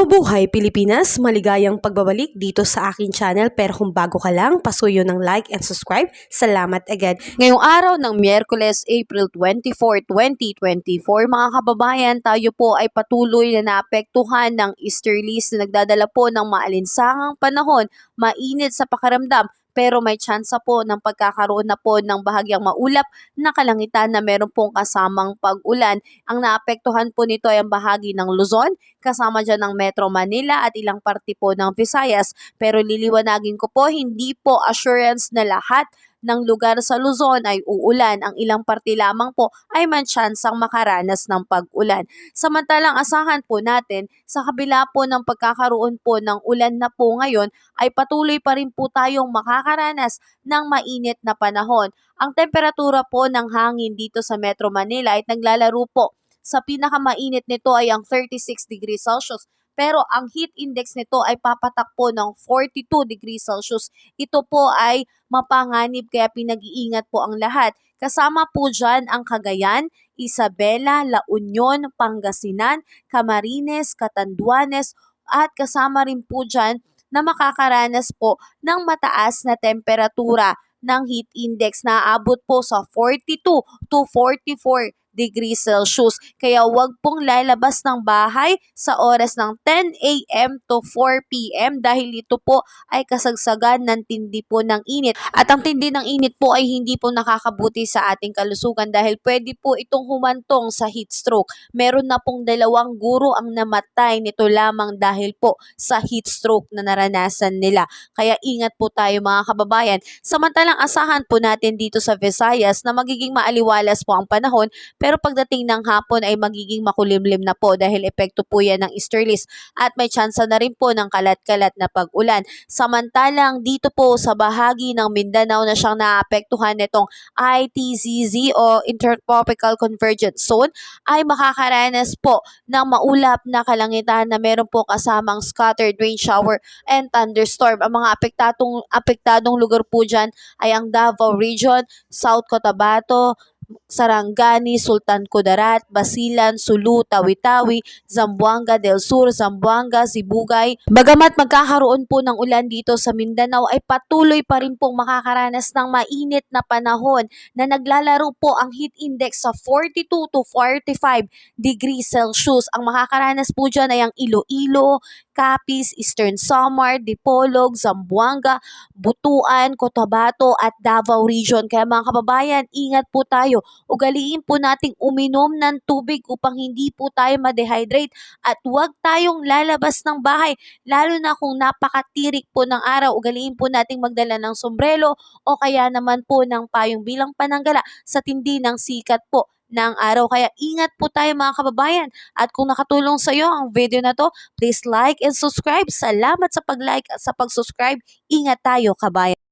Mabuhay Pilipinas! Maligayang pagbabalik dito sa aking channel, pero kung bago ka lang, pasuyo ng like and subscribe. Salamat agad. Ngayong araw ng Miyerkules, April 24, 2024, mga kababayan, tayo po ay patuloy na naapektuhan ng easterlies na nagdadala po ng maalinsangang panahon, mainit sa pakiramdam, pero may tsansa po ng pagkakaroon na po ng bahagyang maulap na kalangitan na meron pong kasamang pag-ulan. Ang naapektuhan po nito ay ang bahagi ng Luzon, kasama dyan ng Metro Manila at ilang parte po ng Visayas. Pero liliwanagin ko po, hindi po assurance na lahat ng lugar sa Luzon ay uulan. Ang ilang parte lamang po ay may tsansang makaranas ng pag-ulan. Samantalang asahan po natin, sa kabila po ng pagkakaroon po ng ulan na po ngayon, ay patuloy pa rin po tayong makakaranas ng mainit na panahon. Ang temperatura po ng hangin dito sa Metro Manila ay naglalaro po. Sa pinakamainit nito ay ang 36 degrees Celsius. Pero ang heat index nito ay papatak po ng 42 degrees Celsius. Ito po ay mapanganib kaya pinag-iingat po ang lahat. Kasama po dyan ang Cagayan, Isabela, La Union, Pangasinan, Camarines, Catanduanes at kasama rin po dyan na makakaranas po ng mataas na temperatura ng heat index na aabot po sa 42 to 44 degrees Celsius. Kaya wag pong lalabas ng bahay sa oras ng 10 a.m. to 4 p.m. dahil ito po ay kasagsagan ng tindi po ng init. At ang tindi ng init po ay hindi po nakakabuti sa ating kalusugan dahil pwede po itong humantong sa heat stroke. Meron na pong 2 guro ang namatay nito lamang dahil po sa heat stroke na naranasan nila. Kaya ingat po tayo mga kababayan. Samantalang asahan po natin dito sa Visayas na magiging maaliwalas po ang panahon, pero pagdating ng hapon ay magiging makulimlim na po dahil epekto po yan ng easterlies at may tsansa na rin po ng kalat-kalat na pag-ulan. Samantalang dito po sa bahagi ng Mindanao na siyang naapektuhan nitong ITZZ o Intertropical Convergence Zone ay makakaranas po ng maulap na kalangitan na meron po kasamang scattered rain shower and thunderstorm. Ang mga apektadong lugar po dyan ay ang Davao Region, South Cotabato, Sarangani, Sultan Kudarat, Basilan, Sulu, Tawi-Tawi, Zamboanga del Sur, Zamboanga, Sibugay. Bagamat magkakaroon po ng ulan dito sa Mindanao ay patuloy pa rin pong makakaranas ng mainit na panahon na naglalaro po ang heat index sa 42 to 45 degrees Celsius. Ang makakaranas po dyan ay ang Iloilo, Capiz, Eastern Samar, Dipolog, Zamboanga, Butuan, Cotabato at Davao Region. Kaya mga kababayan, ingat po tayo. Ugaliin po nating uminom ng tubig upang hindi po tayo ma-dehydrate at huwag tayong lalabas ng bahay. Lalo na kung napakatirik po ng araw, ugaliin po nating magdala ng sombrero o kaya naman po ng payong bilang pananggala sa tindi ng sikat po ng araw. Kaya ingat po tayo mga kababayan. At kung nakatulong sa iyo ang video na to, please like and subscribe. Salamat sa pag-like at sa pag-subscribe. Ingat tayo kabayan.